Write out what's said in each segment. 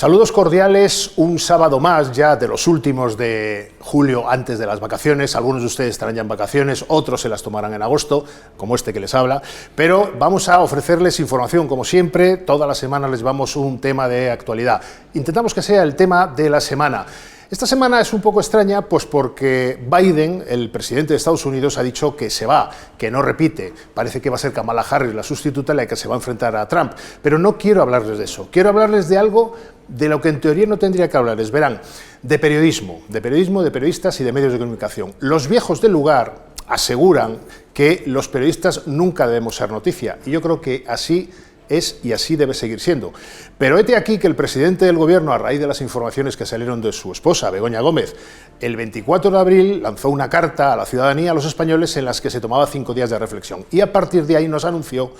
Saludos cordiales, un sábado más ya de los últimos de julio antes de las vacaciones. Algunos de ustedes estarán ya en vacaciones, otros se las tomarán en agosto, como este que les habla, pero vamos a ofrecerles información como siempre. Todas las semanas les vamos un tema de actualidad. Intentamos que sea el tema de la semana. Esta semana es un poco extraña, pues porque Biden, el presidente de Estados Unidos, ha dicho que se va, que no repite. Parece que va a ser Kamala Harris la sustituta, la que se va a enfrentar a Trump. Pero no quiero hablarles de eso. Quiero hablarles de algo de lo que en teoría no tendría que hablarles. Verán, de periodistas y de medios de comunicación. Los viejos del lugar aseguran que los periodistas nunca debemos ser noticia. Y yo creo que así es y así debe seguir siendo. Pero hete aquí que el presidente del gobierno, a raíz de las informaciones que salieron de su esposa, Begoña Gómez, el 24 de abril lanzó una carta a la ciudadanía, a los españoles, en las que se tomaba 5 días de reflexión. Y a partir de ahí nos anunció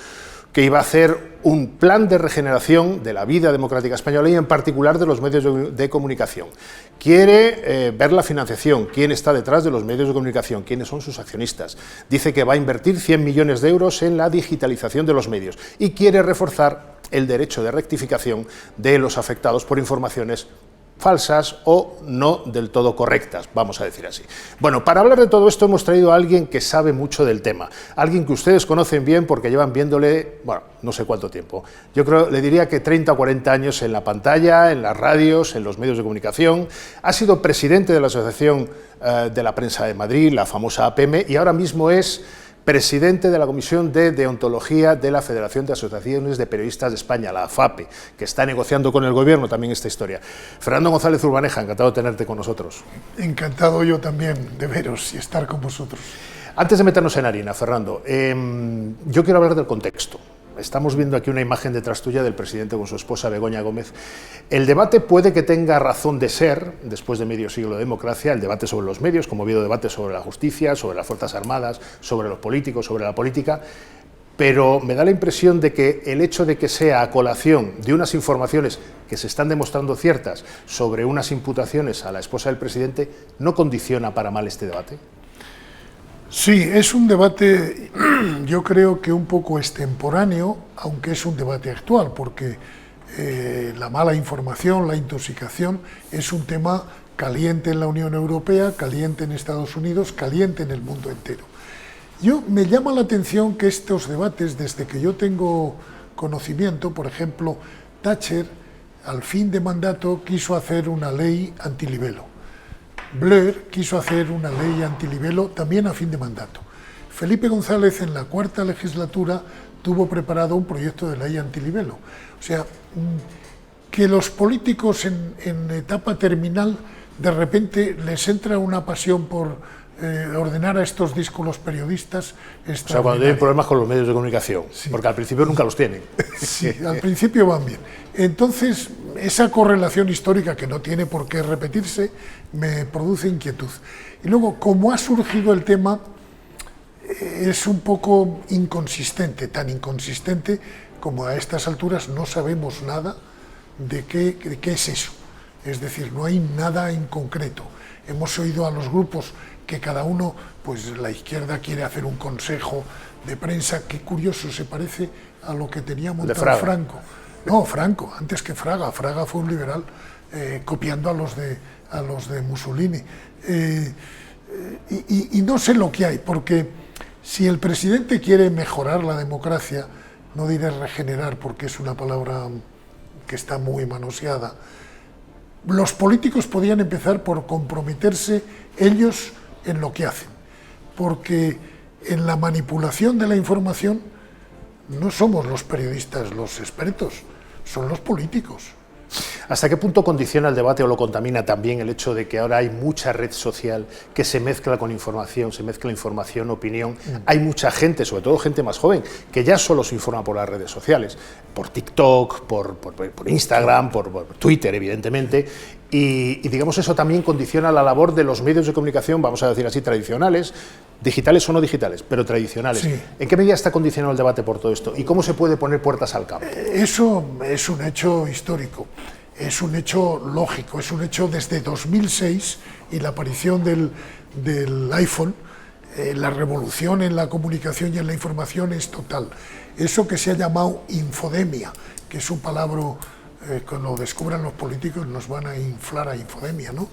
que iba a hacer un plan de regeneración de la vida democrática española y en particular de los medios de comunicación. Quiere ver la financiación, quién está detrás de los medios de comunicación, quiénes son sus accionistas. Dice que va a invertir 100 millones de euros en la digitalización de los medios y quiere reforzar el derecho de rectificación de los afectados por informaciones falsas o no del todo correctas, vamos a decir así. Bueno, para hablar de todo esto hemos traído a alguien que sabe mucho del tema, alguien que ustedes conocen bien porque llevan viéndole, bueno, no sé cuánto tiempo. Yo creo, le diría que 30 o 40 años en la pantalla, en las radios, en los medios de comunicación. Ha sido presidente de la Asociación de la Prensa de Madrid, la famosa APM, y ahora mismo es presidente de la Comisión de Deontología de la Federación de Asociaciones de Periodistas de España, la AFAPE, que está negociando con el Gobierno también esta historia. Fernando González Urbaneja, encantado de tenerte con nosotros. Encantado yo también de veros y estar con vosotros. Antes de meternos en harina, Fernando, yo quiero hablar del contexto. Estamos viendo aquí una imagen detrás tuya del presidente con su esposa Begoña Gómez. El debate puede que tenga razón de ser, después de medio siglo de democracia, el debate sobre los medios, como ha habido debate sobre la justicia, sobre las Fuerzas Armadas, sobre los políticos, sobre la política, pero me da la impresión de que el hecho de que sea a colación de unas informaciones que se están demostrando ciertas sobre unas imputaciones a la esposa del presidente no condiciona para mal este debate. Sí, es un debate, yo creo que un poco extemporáneo, aunque es un debate actual, porque la mala información, la intoxicación, es un tema caliente en la Unión Europea, caliente en Estados Unidos, caliente en el mundo entero. Me llama la atención que estos debates, desde que yo tengo conocimiento, por ejemplo, Thatcher, al fin de mandato, quiso hacer una ley antilibelo. Blair quiso hacer una ley antilibelo también a fin de mandato. Felipe González en la 4ª legislatura tuvo preparado un proyecto de ley antilibelo. O sea, que los políticos en etapa terminal de repente les entra una pasión por ordenar a estos díscolos periodistas. O sea, cuando tienen problemas con los medios de comunicación, sí, porque al principio nunca los tienen. Sí, al principio van bien. Entonces, esa correlación histórica, que no tiene por qué repetirse, me produce inquietud. Y luego, como ha surgido el tema, es un poco inconsistente, tan inconsistente como a estas alturas no sabemos nada de qué es eso. Es decir, no hay nada en concreto. Hemos oído a los grupos que cada uno, pues la izquierda quiere hacer un consejo de prensa, qué curioso, se parece a lo que tenía montado Franco. No, Franco, antes que Fraga. Fraga fue un liberal copiando a los de Mussolini. Y no sé lo que hay, porque si el presidente quiere mejorar la democracia, no diré regenerar porque es una palabra que está muy manoseada, los políticos podían empezar por comprometerse ellos en lo que hacen, porque en la manipulación de la información no somos los periodistas los expertos, son los políticos. ¿Hasta qué punto condiciona el debate o lo contamina también el hecho de que ahora hay mucha red social que se mezcla con información, opinión? Hay mucha gente, sobre todo gente más joven, que ya solo se informa por las redes sociales, por TikTok, por Instagram, por Twitter, evidentemente, y digamos eso también condiciona la labor de los medios de comunicación, vamos a decir así, tradicionales, digitales o no digitales, pero tradicionales. Sí. ¿En qué medida está condicionado el debate por todo esto? ¿Y cómo se puede poner puertas al campo? Eso es un hecho histórico, es un hecho lógico, es un hecho desde 2006 y la aparición del iPhone, la revolución en la comunicación y en la información es total. Eso que se ha llamado infodemia, que es un palabra cuando lo descubran los políticos nos van a inflar a infodemia, ¿no?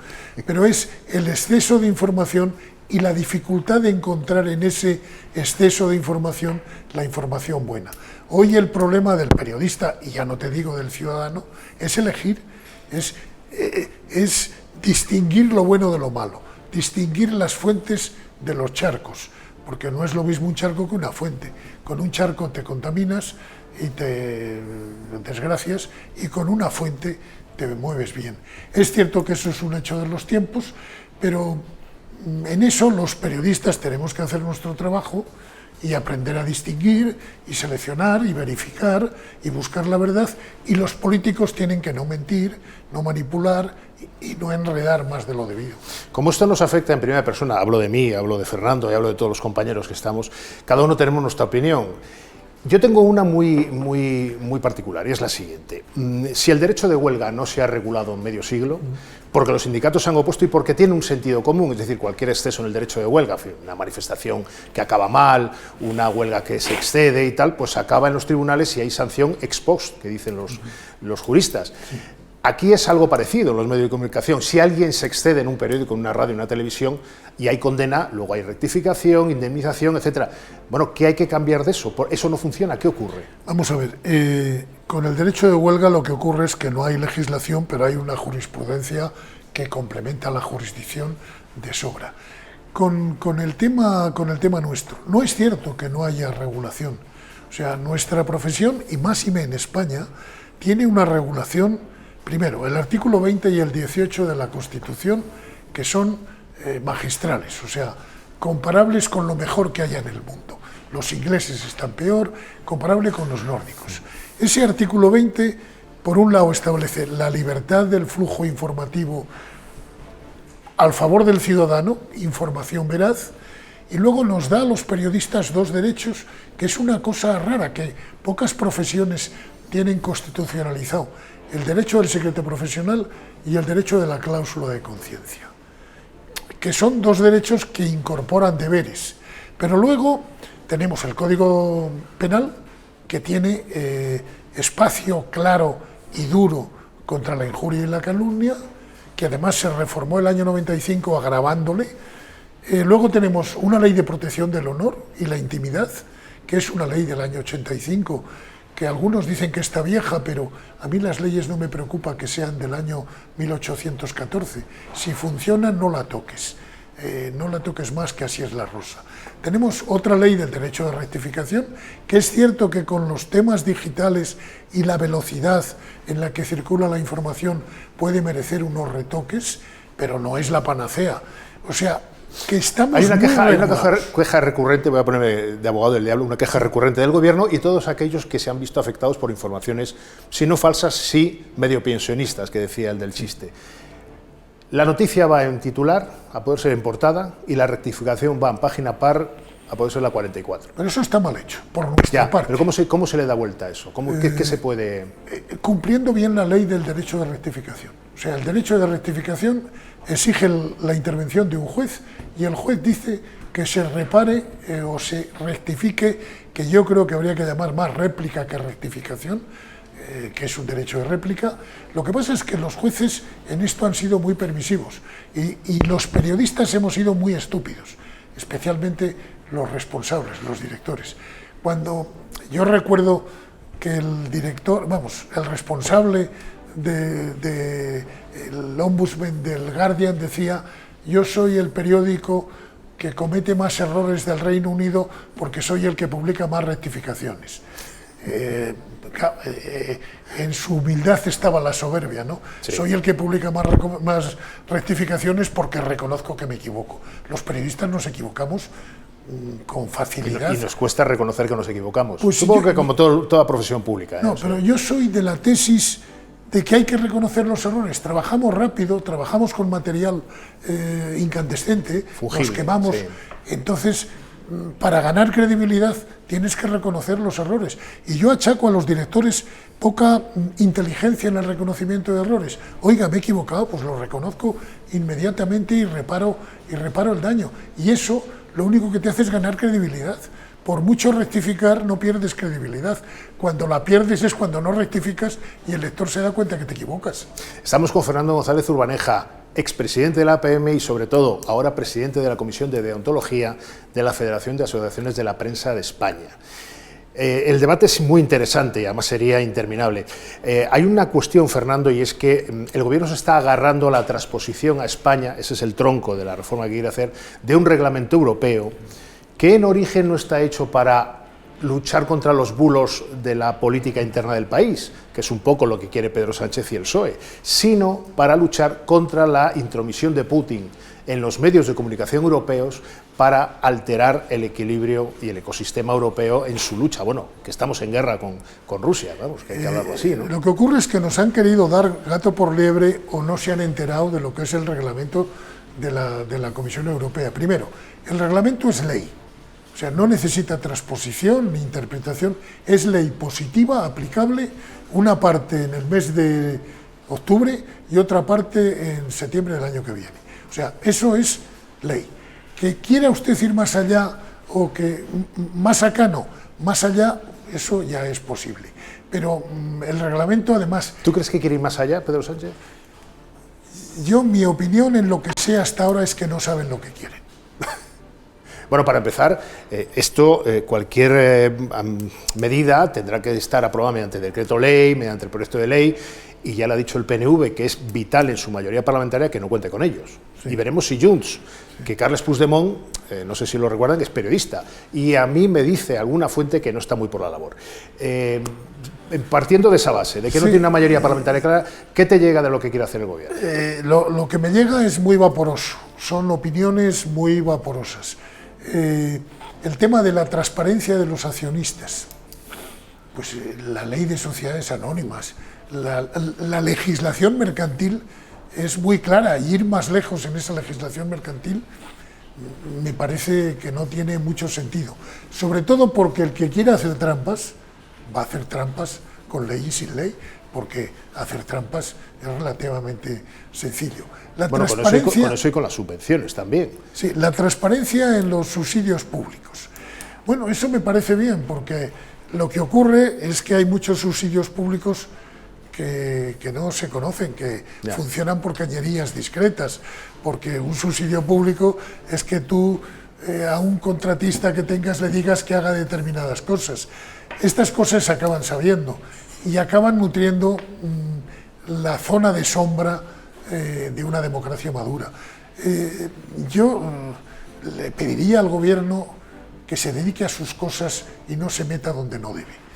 Pero es el exceso de información y la dificultad de encontrar en ese exceso de información la información buena. Hoy el problema del periodista, y ya no te digo del ciudadano, es elegir, es distinguir lo bueno de lo malo, distinguir las fuentes de los charcos, porque no es lo mismo un charco que una fuente. Con un charco te contaminas y te desgracias, y con una fuente te mueves bien. Es cierto que eso es un hecho de los tiempos, pero en eso los periodistas tenemos que hacer nuestro trabajo y aprender a distinguir y seleccionar y verificar y buscar la verdad, y los políticos tienen que no mentir, no manipular y no enredar más de lo debido. Como esto nos afecta en primera persona, hablo de mí, hablo de Fernando y hablo de todos los compañeros que estamos, cada uno tenemos nuestra opinión. Yo tengo una muy particular, y es la siguiente. Si el derecho de huelga no se ha regulado en medio siglo, porque los sindicatos se han opuesto y porque tiene un sentido común, es decir, cualquier exceso en el derecho de huelga, una manifestación que acaba mal, una huelga que se excede y tal, pues acaba en los tribunales y hay sanción ex post, que dicen los juristas. Aquí es algo parecido en los medios de comunicación. Si alguien se excede en un periódico, en una radio, en una televisión, y hay condena, luego hay rectificación, indemnización, etcétera. Bueno, ¿qué hay que cambiar de eso? Eso no funciona, ¿qué ocurre? Vamos a ver, con el derecho de huelga lo que ocurre es que no hay legislación, pero hay una jurisprudencia que complementa la jurisdicción de sobra. Con el tema nuestro, no es cierto que no haya regulación. O sea, nuestra profesión, y máxime en España, tiene una regulación. Primero, el artículo 20 y el 18 de la Constitución, que son magistrales, o sea, comparables con lo mejor que haya en el mundo. Los ingleses están peor, comparable con los nórdicos. Ese artículo 20, por un lado, establece la libertad del flujo informativo al favor del ciudadano, información veraz, y luego nos da a los periodistas dos derechos, que es una cosa rara, que pocas profesiones tienen constitucionalizado: el derecho del secreto profesional y el derecho de la cláusula de conciencia, que son dos derechos que incorporan deberes. Pero luego tenemos el Código Penal, que tiene espacio claro y duro contra la injuria y la calumnia, que además se reformó el año 95 agravándole. Luego tenemos una ley de protección del honor y la intimidad, que es una ley del año 85, que algunos dicen que está vieja, pero a mí las leyes no me preocupa que sean del año 1814. Si funcionan, no la toques. No la toques más, que así es la rosa. Tenemos otra ley del derecho de rectificación, que es cierto que con los temas digitales y la velocidad en la que circula la información puede merecer unos retoques, pero no es la panacea. O sea, que estamos hay una queja recurrente, voy a ponerme de abogado del diablo, una queja recurrente del gobierno y todos aquellos que se han visto afectados por informaciones, si no falsas, sí medio pensionistas, que decía el del chiste. La noticia va en titular, a poder ser en portada, y la rectificación va en página par, a poder ser la 44. Pero eso está mal hecho, por nuestra parte. Pero ¿cómo se le da vuelta a eso? ¿Qué se puede...? Cumpliendo bien la ley del derecho de rectificación. O sea, el derecho de rectificación exige la intervención de un juez, y el juez dice que se repare o se rectifique, que yo creo que habría que llamar más réplica que rectificación, que es un derecho de réplica. Lo que pasa es que los jueces en esto han sido muy permisivos y los periodistas hemos sido muy estúpidos, especialmente los responsables, los directores. Cuando yo recuerdo que el director, el responsable el ombudsman del Guardian decía: yo soy el periódico que comete más errores del Reino Unido porque soy el que publica más rectificaciones. En su humildad estaba la soberbia, ¿no? Sí. Soy el que publica más rectificaciones porque reconozco que me equivoco. Los periodistas nos equivocamos con facilidad. Y nos cuesta reconocer que nos equivocamos. Pues supongo que como toda profesión pública. No, pero yo soy de la tesis de que hay que reconocer los errores. Trabajamos rápido, trabajamos con material incandescente, fugible, nos quemamos. Sí. Entonces, para ganar credibilidad tienes que reconocer los errores. Y yo achaco a los directores poca inteligencia en el reconocimiento de errores. Oiga, me he equivocado, pues lo reconozco inmediatamente y reparo el daño. Y eso lo único que te hace es ganar credibilidad, por mucho rectificar no pierdes credibilidad. Cuando la pierdes es cuando no rectificas y el lector se da cuenta que te equivocas. Estamos con Fernando González Urbaneja, expresidente de la APM y sobre todo ahora presidente de la Comisión de Deontología de la Federación de Asociaciones de la Prensa de España. El debate es muy interesante y además sería interminable. Hay una cuestión, Fernando, y es que el Gobierno se está agarrando a la transposición a España, ese es el tronco de la reforma que quiere hacer, de un reglamento europeo que en origen no está hecho para luchar contra los bulos de la política interna del país, que es un poco lo que quiere Pedro Sánchez y el PSOE, sino para luchar contra la intromisión de Putin en los medios de comunicación europeos para alterar el equilibrio y el ecosistema europeo en su lucha. Bueno, que estamos en guerra con Rusia, vamos, que hay que hablarlo así, ¿no? Lo que ocurre es que nos han querido dar gato por liebre o no se han enterado de lo que es el reglamento de la Comisión Europea. Primero, el reglamento es ley, o sea, no necesita transposición ni interpretación, es ley positiva, aplicable, una parte en el mes de octubre y otra parte en septiembre del año que viene. O sea, eso es ley. Que quiera usted ir más allá o que más acá no, más allá, eso ya es posible. Pero el reglamento, además... ¿Tú crees que quiere ir más allá, Pedro Sánchez? Yo, mi opinión en lo que sé hasta ahora es que no saben lo que quieren. Bueno, para empezar, cualquier medida tendrá que estar aprobada mediante decreto ley, mediante el proyecto de ley, y ya lo ha dicho el PNV, que es vital en su mayoría parlamentaria que no cuente con ellos. Sí. Y veremos si Junts, que Carles Puigdemont, no sé si lo recuerdan, es periodista, y a mí me dice alguna fuente que no está muy por la labor. Partiendo de esa base, de que no tiene una mayoría parlamentaria clara, ¿qué te llega de lo que quiere hacer el gobierno? Lo que me llega es muy vaporoso, son opiniones muy vaporosas. El tema de la transparencia de los accionistas, pues la ley de sociedades anónimas, la legislación mercantil es muy clara, y ir más lejos en esa legislación mercantil me parece que no tiene mucho sentido, sobre todo porque el que quiera hacer trampas va a hacer trampas con ley y sin ley, porque hacer trampas es relativamente sencillo. Bueno, con eso y con las subvenciones también. Sí, la transparencia en los subsidios públicos. Bueno, eso me parece bien, porque lo que ocurre es que hay muchos subsidios públicos que no se conocen, que funcionan por cañerías discretas, porque un subsidio público es que tú a un contratista que tengas le digas que haga determinadas cosas. Estas cosas se acaban sabiendo y acaban nutriendo la zona de sombra de una democracia madura. Yo le pediría al gobierno que se dedique a sus cosas y no se meta donde no debe.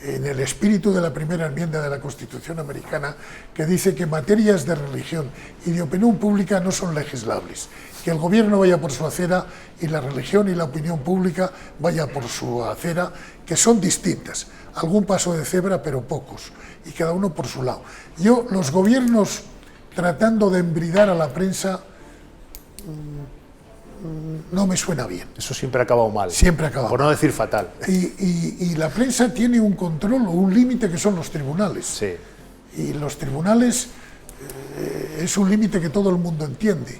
En el espíritu de la primera enmienda de la Constitución americana, que dice que materias de religión y de opinión pública no son legislables, que el gobierno vaya por su acera y la religión y la opinión pública vaya por su acera, que son distintas, algún paso de cebra pero pocos, y cada uno por su lado. Los gobiernos tratando de embridar a la prensa no me suena bien. Eso siempre ha acabado mal. Siempre ha acabado por no decir fatal. Y la prensa tiene un control o un límite que son los tribunales. Sí. Y los tribunales es un límite que todo el mundo entiende.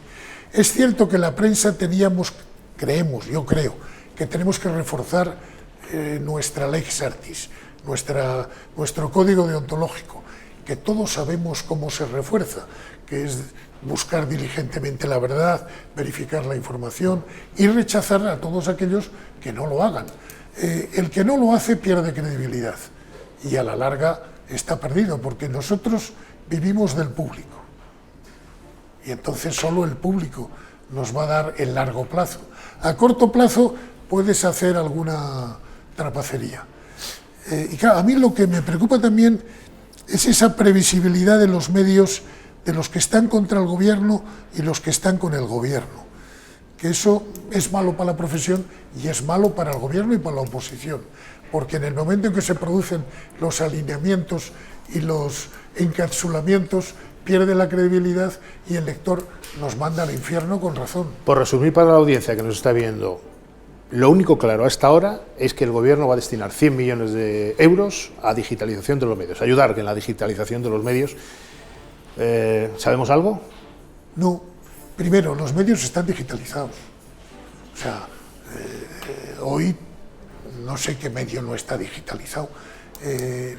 Es cierto que la prensa yo creo, que tenemos que reforzar nuestra lex artis, nuestro código deontológico, que todos sabemos cómo se refuerza, que es buscar diligentemente la verdad, verificar la información y rechazar a todos aquellos que no lo hagan. El que no lo hace pierde credibilidad y a la larga está perdido, porque nosotros vivimos del público y entonces solo el público nos va a dar el largo plazo. A corto plazo puedes hacer alguna trapacería. Y claro, a mí lo que me preocupa también es esa previsibilidad de los medios, de los que están contra el gobierno y los que están con el gobierno, que eso es malo para la profesión y es malo para el gobierno y para la oposición, porque en el momento en que se producen los alineamientos y los encapsulamientos pierde la credibilidad y el lector nos manda al infierno con razón. Por resumir para la audiencia que nos está viendo, lo único claro hasta ahora es que el gobierno va a destinar 100 millones de euros a digitalización de los medios, ayudar en la digitalización de los medios. ¿Sabemos algo? No. Primero, los medios están digitalizados. O sea, hoy no sé qué medio no está digitalizado.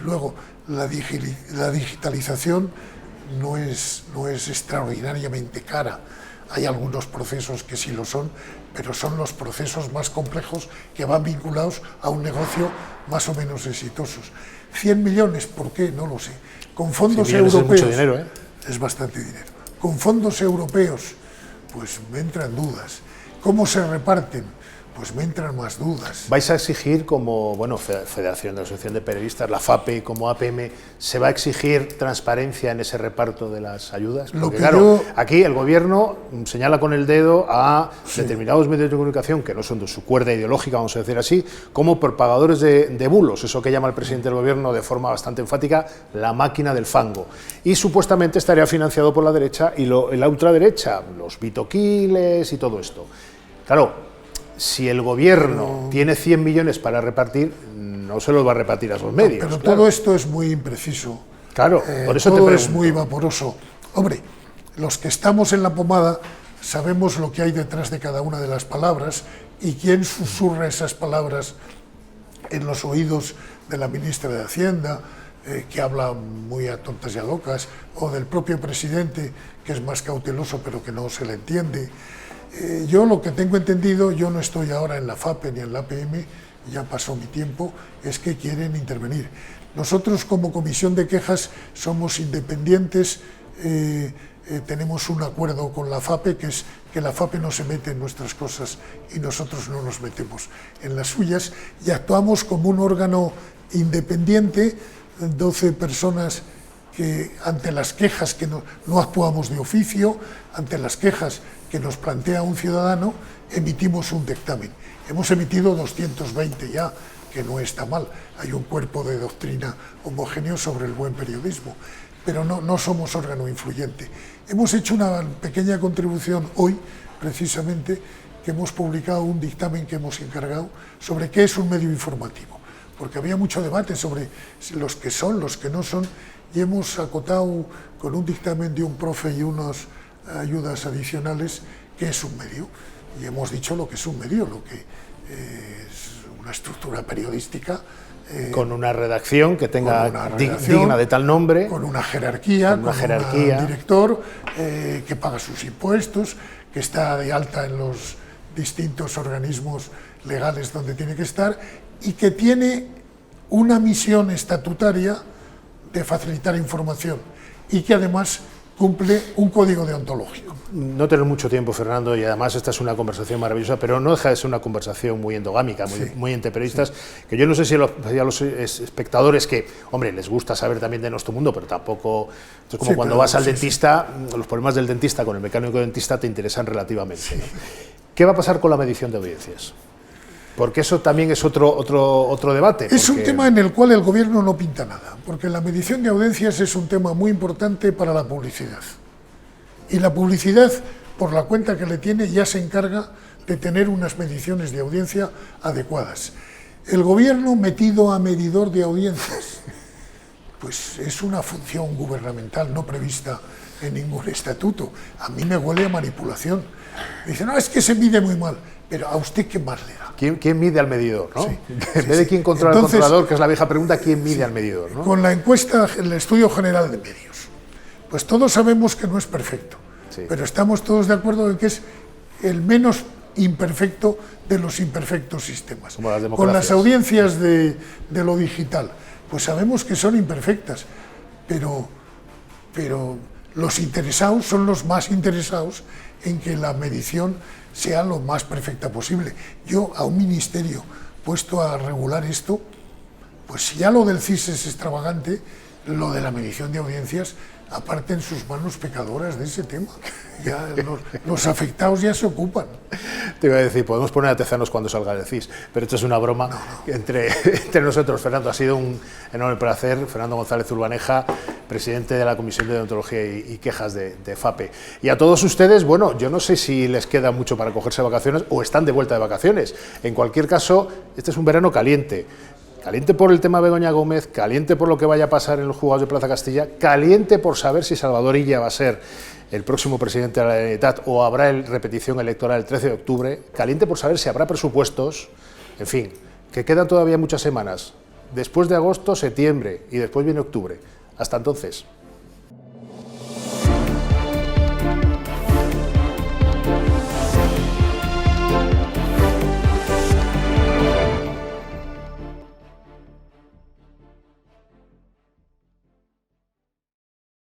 Luego, la digitalización no es extraordinariamente cara. Hay algunos procesos que sí lo son, pero son los procesos más complejos que van vinculados a un negocio más o menos exitosos. 100 millones, ¿por qué? No lo sé. Con fondos europeos... Es mucho dinero, ¿eh? Es bastante dinero. Con fondos europeos, pues me entran dudas. ¿Cómo se reparten? Pues me entran más dudas. ¿Vais a exigir como, bueno, Federación de la Asociación de Periodistas, la FAPE, como APM, se va a exigir transparencia en ese reparto de las ayudas? Porque claro, aquí el gobierno señala con el dedo a determinados medios de comunicación que no son de su cuerda ideológica, vamos a decir así, como propagadores de bulos, eso que llama el presidente del gobierno de forma bastante enfática, la máquina del fango. Y supuestamente estaría financiado por la derecha y la ultraderecha, los bitoquiles y todo esto. Claro, si el gobierno tiene 100 millones para repartir, no se los va a repartir a esos medios. Pero todo esto es muy impreciso. Claro, por eso todo es muy vaporoso. Hombre, los que estamos en la pomada sabemos lo que hay detrás de cada una de las palabras y quién susurra esas palabras en los oídos de la ministra de Hacienda, que habla muy a tontas y a locas, o del propio presidente, que es más cauteloso pero que no se le entiende. Yo lo que tengo entendido, yo no estoy ahora en la FAPE ni en la APM, ya pasó mi tiempo, es que quieren intervenir. Nosotros como comisión de quejas somos independientes, tenemos un acuerdo con la FAPE, que es que la FAPE no se mete en nuestras cosas y nosotros no nos metemos en las suyas, y actuamos como un órgano independiente, 12 personas que ante las quejas que no actuamos de oficio, ante las quejas que nos plantea un ciudadano, emitimos un dictamen. Hemos emitido 220 ya, que no está mal. Hay un cuerpo de doctrina homogéneo sobre el buen periodismo, pero no somos órgano influyente. Hemos hecho una pequeña contribución hoy, precisamente, que hemos publicado un dictamen que hemos encargado sobre qué es un medio informativo, porque había mucho debate sobre los que son, los que no son, y hemos acotado con un dictamen de un profe y unas ayudas adicionales qué es un medio, y hemos dicho lo que es un medio, lo que es una estructura periodística con una redacción que tenga digna de tal nombre, con una jerarquía, con un director que paga sus impuestos, que está de alta en los distintos organismos legales donde tiene que estar, y que tiene una misión estatutaria de facilitar información y que además cumple un código deontológico. No tenemos mucho tiempo, Fernando, y además esta es una conversación maravillosa, pero no deja de ser una conversación muy endogámica, muy entre periodistas, que yo no sé si a los espectadores que, hombre, les gusta saber también de nuestro mundo, pero tampoco... Esto es como cuando vas al dentista, los problemas del dentista con el mecánico dentista te interesan relativamente. ¿No? ¿Qué va a pasar con la medición de audiencias? Porque eso también es otro debate. Es un tema en el cual el gobierno no pinta nada, porque la medición de audiencias es un tema muy importante para la publicidad. Y la publicidad, por la cuenta que le tiene, ya se encarga de tener unas mediciones de audiencia adecuadas. El gobierno metido a medidor de audiencias, pues es una función gubernamental no prevista en ningún estatuto. A mí me huele a manipulación. Me dicen, no, es que se mide muy mal, pero ¿a usted qué más le da? ¿Quién mide al medidor? ¿No? En vez de quién controla al controlador, que es la vieja pregunta, ¿quién mide al medidor? ¿No? Con la encuesta, el Estudio General de Medios, pues todos sabemos que no es perfecto, pero estamos todos de acuerdo en que es el menos imperfecto de los imperfectos sistemas. Como las democracias. Con las audiencias de lo digital, pues sabemos que son imperfectas, pero los interesados son los más interesados en que la medición sea lo más perfecta posible. Yo, a un ministerio puesto a regular esto, pues si ya lo del CIS es extravagante, lo de la medición de audiencias, aparten sus manos pecadoras de ese tema. Ya los afectados ya se ocupan. Te iba a decir, podemos poner a Tezanos cuando salga el CIS, pero esto es una broma entre nosotros. Fernando, ha sido un enorme placer. Fernando González Urbaneja, presidente de la Comisión de Deontología y Quejas de FAPE. Y a todos ustedes, bueno, yo no sé si les queda mucho para cogerse vacaciones o están de vuelta de vacaciones. En cualquier caso, este es un verano caliente. Caliente por el tema Begoña Gómez, caliente por lo que vaya a pasar en los juzgados de Plaza Castilla, caliente por saber si Salvador Illa va a ser el próximo presidente de la Generalitat o habrá repetición electoral el 13 de octubre, caliente por saber si habrá presupuestos, en fin, que quedan todavía muchas semanas. Después de agosto, septiembre y después viene octubre. Hasta entonces.